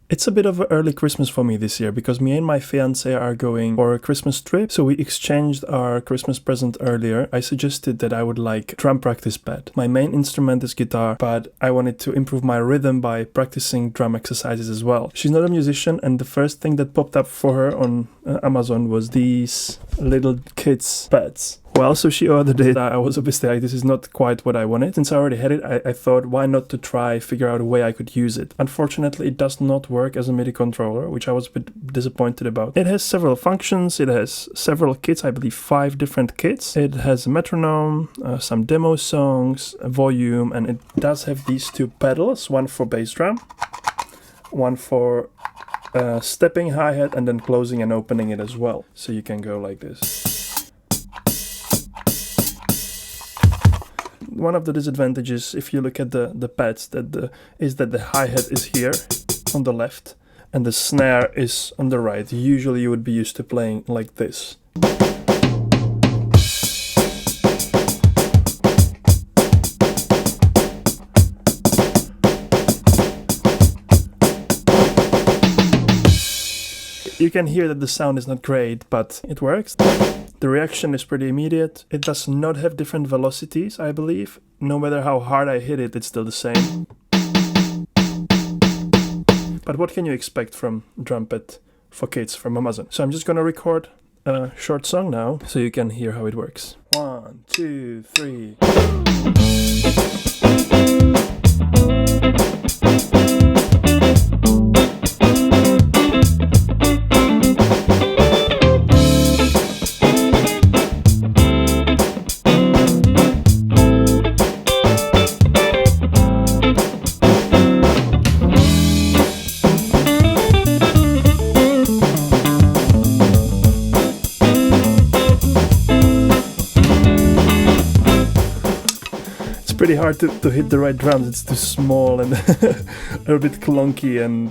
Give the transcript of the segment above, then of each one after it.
It's a bit of an early Christmas for me this year because me and my fiancee are going for a Christmas trip. So we exchanged our Christmas present earlier. I suggested that I would like drum practice pad. My main instrument is guitar, but I wanted to improve my rhythm by practicing drum exercises as well. She's not a musician, and the first thing that popped up for her on Amazon was these little kids pads. Well, so she ordered it. I was obviously like, this is not quite what I wanted. Since I already had it, I thought, why not to try figure out a way I could use it. Unfortunately, it does not work as a MIDI controller, which I was a bit disappointed about. It has several functions. It has several kits, I believe 5 different kits. It has a metronome, some demo songs, a volume, and it does have these 2 pedals, one for bass drum, one for stepping hi-hat, and then closing and opening it as well. So you can go like this. One of the disadvantages, if you look at the pads, is that the hi-hat is here on the left and the snare is on the right. Usually you would be used to playing like this. You can hear that the sound is not great, but it works. The reaction is pretty immediate. It does not have different velocities, I believe. No matter how hard I hit it, it's still the same. But what can you expect from drum pad for kids from Amazon? So I'm just gonna record a short song now, so you can hear how it works. 1, 2, 3. Pretty hard to hit the right drums. It's too small and a bit clunky and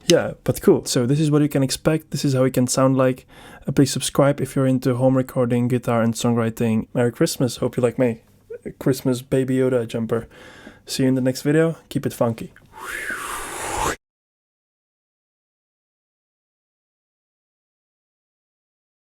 yeah, but cool. So this is what you can expect. This is how it can sound like. Please subscribe if you're into home recording, guitar and songwriting. Merry Christmas. Hope you like me. Christmas Baby Yoda jumper. See you in the next video. Keep it funky.